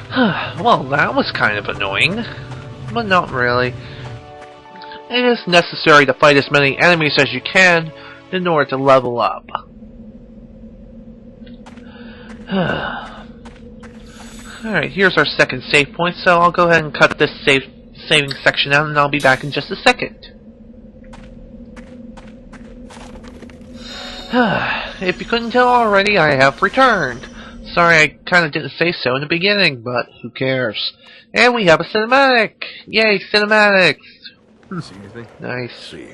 Well, that was kind of annoying. But not really. It is necessary to fight as many enemies as you can in order to level up. Alright, here's our second save point, so I'll go ahead and cut this saving section out and I'll be back in just a second. If you couldn't tell already, I have returned. Sorry I kinda didn't say so in the beginning, but who cares. And we have a cinematic! Yay, cinematics! See anything? Nice. See.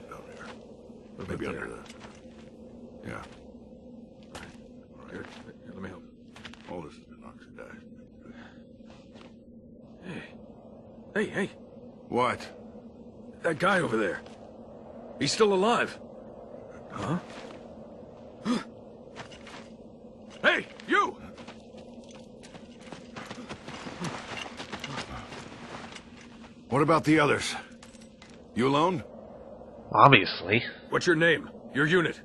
Down there. Maybe under the... Yeah. Here, let me help. All this has been oxidized. Hey! What? That guy over there. He's still alive. Huh? Hey, you! What about the others? You alone? Obviously. What's your name? Your unit?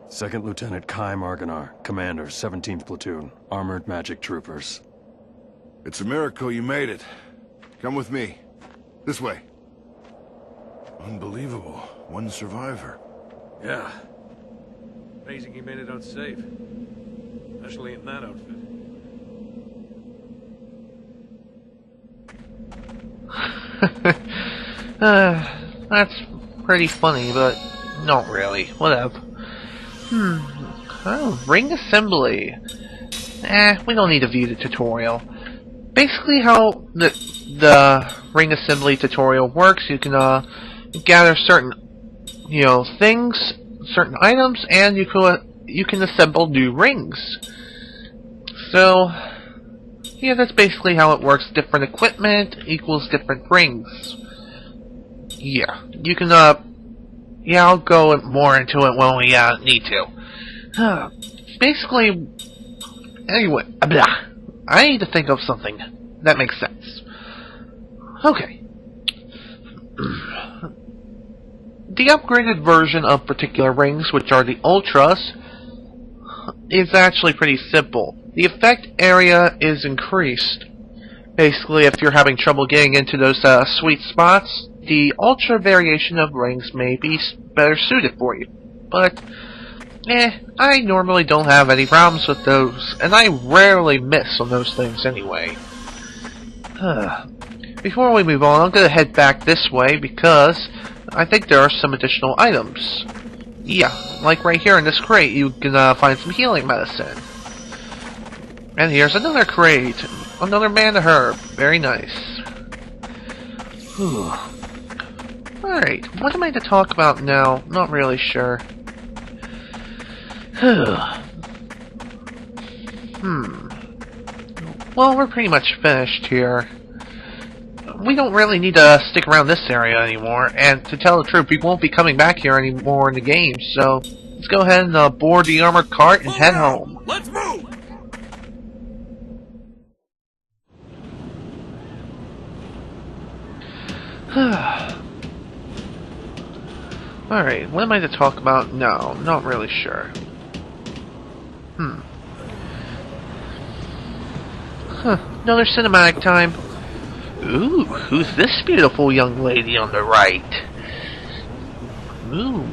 Second Lieutenant Kai Marganar, Commander, 17th Platoon, Armored Magic Troopers. It's a miracle you made it. Come with me. This way. Unbelievable. One survivor. Yeah. Amazing he made it out safe. Especially in that outfit. That's pretty funny, but not really. Whatever. Oh, ring assembly. We don't need to view the tutorial. Basically how the ring assembly tutorial works, you can gather certain things, certain items, and you can assemble new rings. So yeah, that's basically how it works. Different equipment equals different rings. Yeah, you can I'll go more into it when we need to. Basically, anyway, I need to think of something that makes sense. Okay. The upgraded version of particular rings, which are the Ultras, is actually pretty simple. The effect area is increased. Basically, if you're having trouble getting into those sweet spots, the Ultra variation of rings may be better suited for you. But, I normally don't have any problems with those, and I rarely miss on those things anyway. Before we move on, I'm going to head back this way because I think there are some additional items. Yeah, like right here in this crate, you can find some healing medicine. And here's another crate. Another mana herb. Very nice. Alright, what am I to talk about now? Not really sure. Well, we're pretty much finished here. We don't really need to stick around this area anymore, and to tell the truth, we won't be coming back here anymore in the game, so let's go ahead and board the armored cart and head home. Let's move! Alright, what am I to talk about now? Not really sure. Another cinematic time. Ooh, who's this beautiful young lady on the right? Ooh,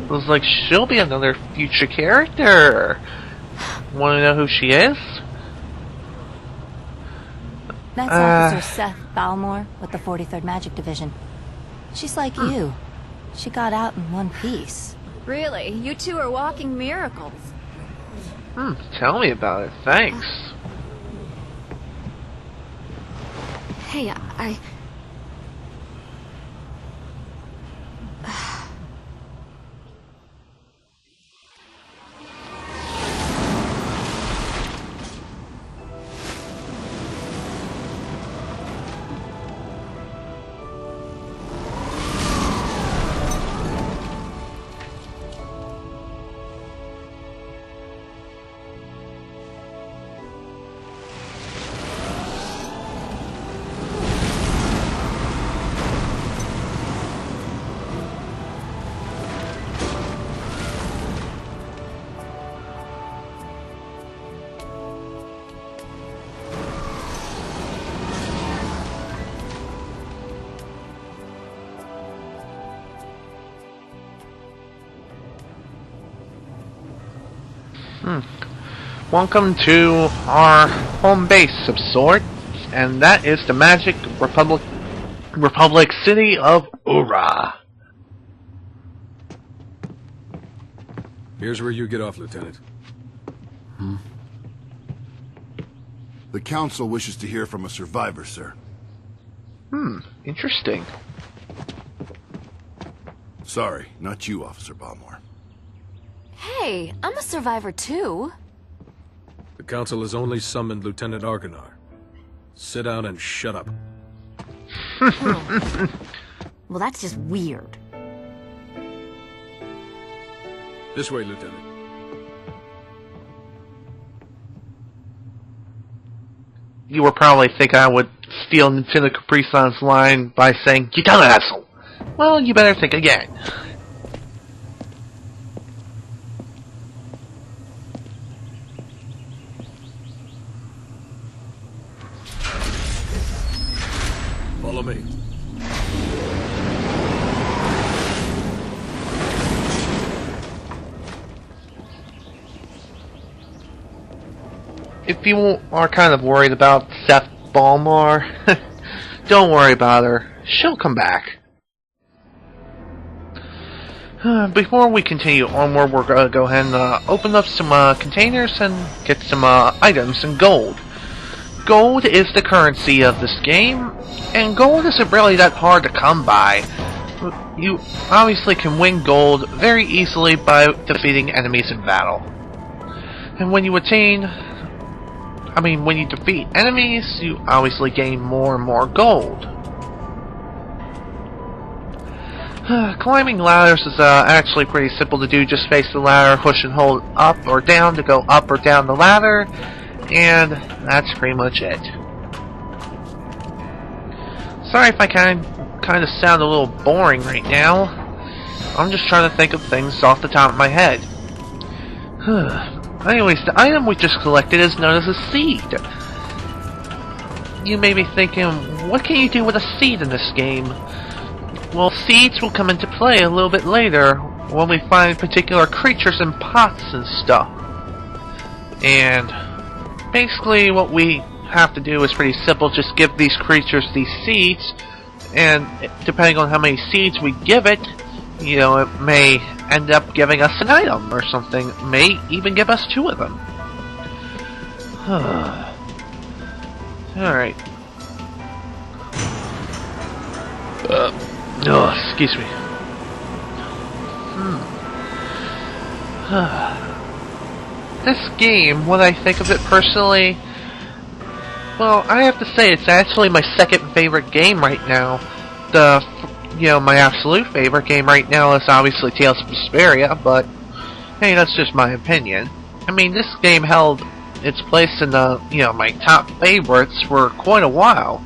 looks like she'll be another future character. Want to know who she is? That's Officer Seth Balmore with the 43rd Magic Division. She's like you. She got out in one piece. Really? You two are walking miracles. Tell me about it. Thanks. Hey, I... Welcome to our home base of sorts, and that is the Magic Republic city of Ura. Here's where you get off, Lieutenant. The Council wishes to hear from a survivor, sir. Interesting. Sorry, not you, Officer Balmore. Hey, I'm a survivor too. The Council has only summoned Lieutenant Argonar. Sit down and shut up. Well, that's just weird. This way, Lieutenant. You were probably thinking I would steal Lieutenant Capri-Sun's line by saying, "You dumb asshole." Well, you better think again. Follow me. If you are kind of worried about Seth Balmore, don't worry about her. She'll come back. Before we continue onward, we're going to go ahead and open up some containers and get some items and gold. Gold is the currency of this game, and gold isn't really that hard to come by. You obviously can win gold very easily by defeating enemies in battle. And when you when you defeat enemies, you obviously gain more and more gold. Climbing ladders is actually pretty simple to do. Just face the ladder, push and hold up or down to go up or down the ladder, and that's pretty much it. Sorry if I kind of sound a little boring right now. I'm just trying to think of things off the top of my head. Anyways, the item we just collected is known as a seed. You may be thinking, what can you do with a seed in this game? Well, seeds will come into play a little bit later when we find particular creatures in pots and stuff. And basically what we have to do is pretty simple. Just give these creatures these seeds, and depending on how many seeds we give it, you know, it may end up giving us an item or something. It may even give us 2 of them. Alright. Excuse me. This game, when I think of it personally, well, I have to say it's actually my second favorite game right now. My absolute favorite game right now is obviously Tales of Vesperia, but hey, that's just my opinion. I mean, this game held its place in the, my top favorites for quite a while.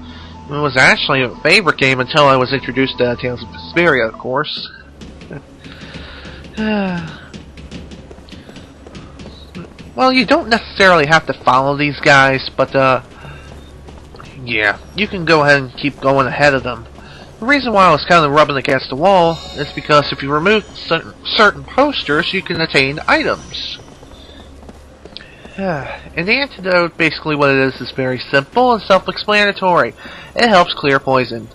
It was actually a favorite game until I was introduced to Tales of Vesperia, of course. Well, you don't necessarily have to follow these guys, but yeah, you can go ahead and keep going ahead of them. The reason why I was kind of rubbing against the wall is because if you remove certain posters, you can attain items. And the antidote, basically what it is very simple and self-explanatory. It helps clear poison.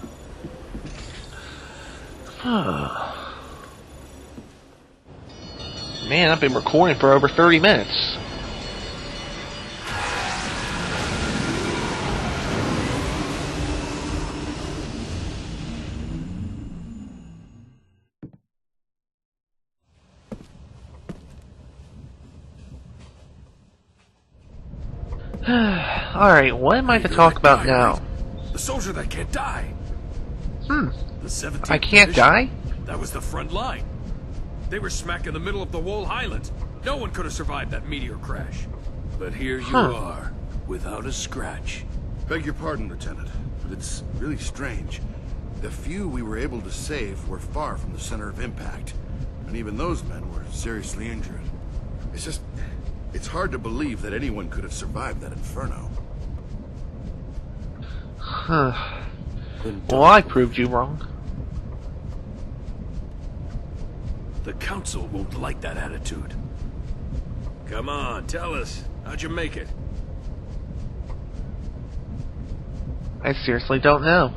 Man, I've been recording for over 30 minutes. Alright, what am I to talk about now? The soldier that can't die. The 17th I can't division. die? That was the front line. They were smack in the middle of the whole Highlands. No one could have survived that meteor crash. But here you are, without a scratch. Beg your pardon, Lieutenant, but it's really strange. The few we were able to save were far from the center of impact, and even those men were seriously injured. It's hard to believe that anyone could have survived that inferno. Well, I proved you wrong. The Council won't like that attitude. Come on, tell us. How'd you make it? I seriously don't know.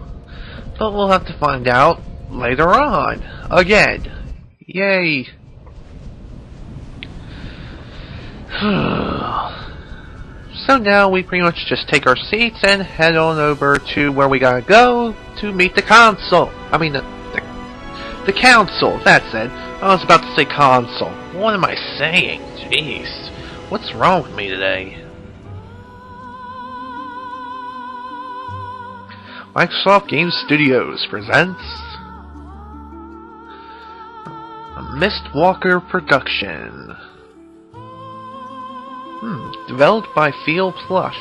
But we'll have to find out later on. Again. Yay. So now we pretty much just take our seats and head on over to where we gotta go to meet the council. I mean, the council, that's it. I was about to say console. What am I saying? Jeez. What's wrong with me today? Microsoft Game Studios presents a Mistwalker production. Developed by Feel Plus.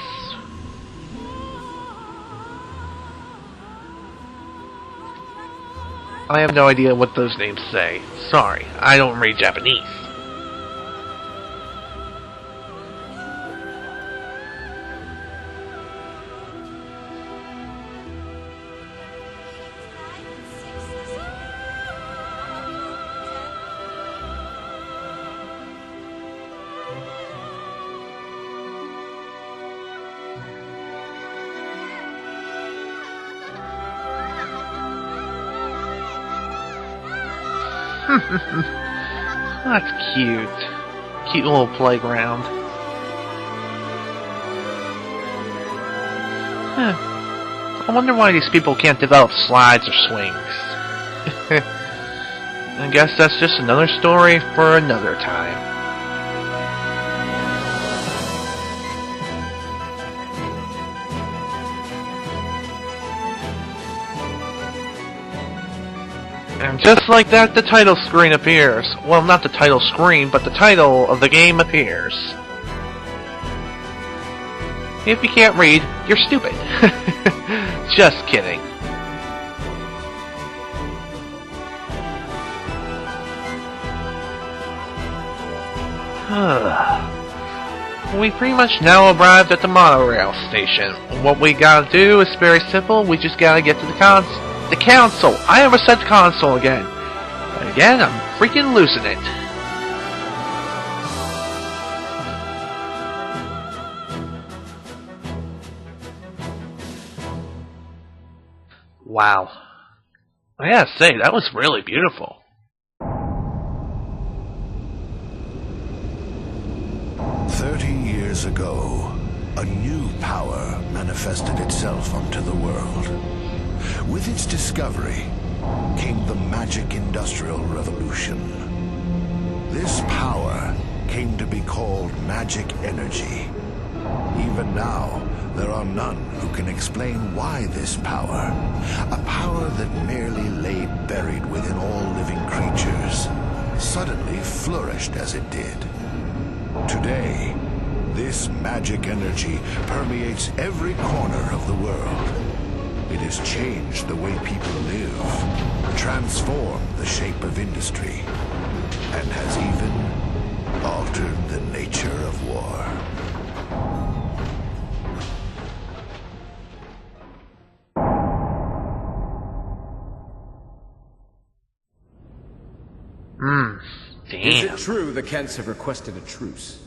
I have no idea what those names say. Sorry, I don't read Japanese. That's cute. Cute little playground. I wonder why these people can't develop slides or swings. I guess that's just another story for another time. And just like that, the title screen appears. Well, not the title screen, but the title of the game appears. If you can't read, you're stupid. Just kidding. We pretty much now arrived at the monorail station. What we gotta do is very simple. We just gotta get to the council. I ever said console again. And again, I'm freaking losing it. Wow. I gotta say, that was really beautiful. Years ago, a new power manifested itself onto the world. With its discovery came the magic industrial revolution. This power came to be called magic energy. Even now, there are none who can explain why this power, a power that merely lay buried within all living creatures, suddenly flourished as it did. Today, this magic energy permeates every corner of the world. It has changed the way people live, transformed the shape of industry, and has even altered the nature of war. Damn. Is it true the Kents have requested a truce?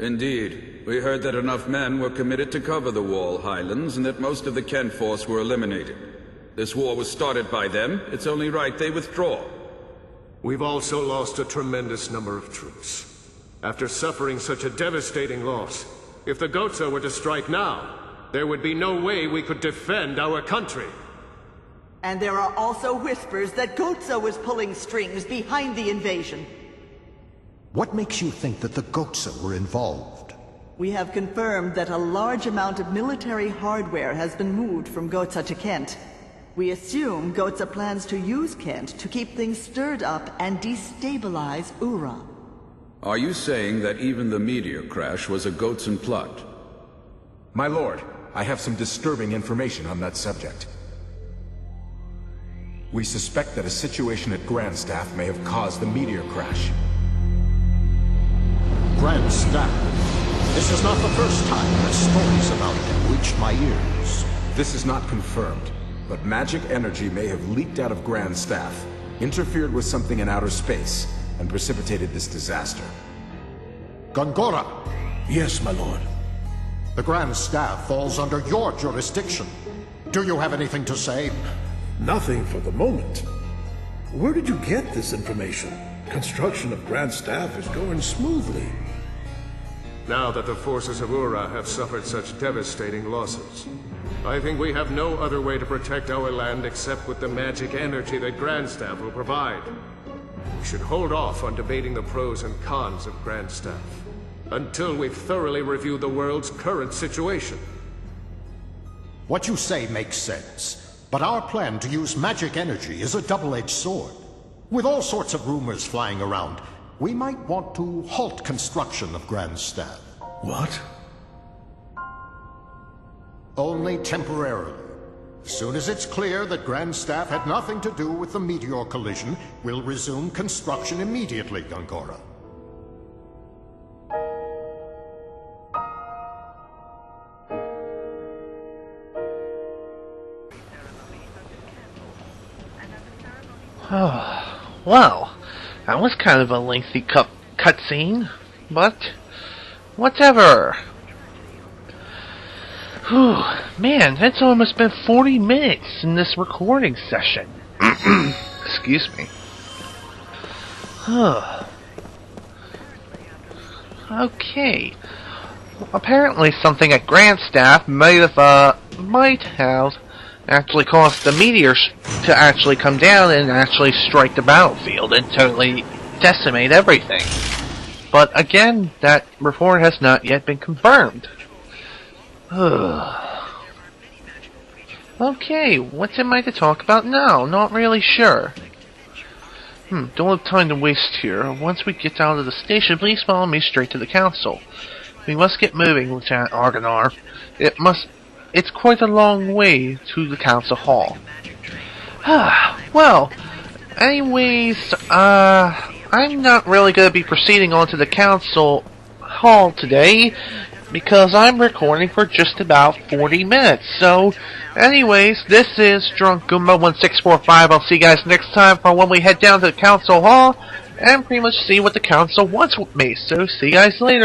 Indeed. We heard that enough men were committed to cover the wall, Highlands, and that most of the Kent force were eliminated. This war was started by them. It's only right they withdraw. We've also lost a tremendous number of troops. After suffering such a devastating loss, if the Goatsa were to strike now, there would be no way we could defend our country. And there are also whispers that Goatsa was pulling strings behind the invasion. What makes you think that the Goatsa were involved? We have confirmed that a large amount of military hardware has been moved from Goatsa to Kent. We assume Goatsa plans to use Kent to keep things stirred up and destabilize Ura. Are you saying that even the meteor crash was a Goatsan plot? My lord, I have some disturbing information on that subject. We suspect that a situation at Grandstaff may have caused the meteor crash. Grandstaff? This is not the first time that stories about him reached my ears. This is not confirmed, but magic energy may have leaked out of Grandstaff, interfered with something in outer space, and precipitated this disaster. Gongora, Yes, my lord. the Grand Staff falls under your jurisdiction. Do you have anything to say? Nothing for the moment. Where did you get this information? Construction of Grand Staff is going smoothly. Now that the forces of Ura have suffered such devastating losses, I think we have no other way to protect our land except with the magic energy that Grand Staff will provide. We should hold off on debating the pros and cons of Grand Staff until we've thoroughly reviewed the world's current situation. What you say makes sense, but our plan to use magic energy is a double-edged sword. With all sorts of rumors flying around, we might want to halt construction of Grand Staff. What? Only temporarily. As soon as it's clear that Grand Staff had nothing to do with the meteor collision, we'll resume construction immediately, Gongora. Oh, well, that was kind of a lengthy cutscene, but whatever. Whew, man, it's almost been 40 minutes in this recording session. Excuse me. Okay. Apparently something at Grand Staff might have actually caused the meteors to actually come down and actually strike the battlefield and totally decimate everything. But again, that report has not yet been confirmed. Okay, what am I to talk about now? Not really sure. Don't have time to waste here. Once we get out of the station, please follow me straight to the council. We must get moving, Lieutenant Argonar. It's quite a long way to the council hall. Well, anyways, I'm not really going to be proceeding on to the council hall today, because I'm recording for just about 40 minutes. So, anyways, this is Drunk Goomba 1645. I'll see you guys next time for when we head down to the council hall and pretty much see what the council wants with me. So, see you guys later.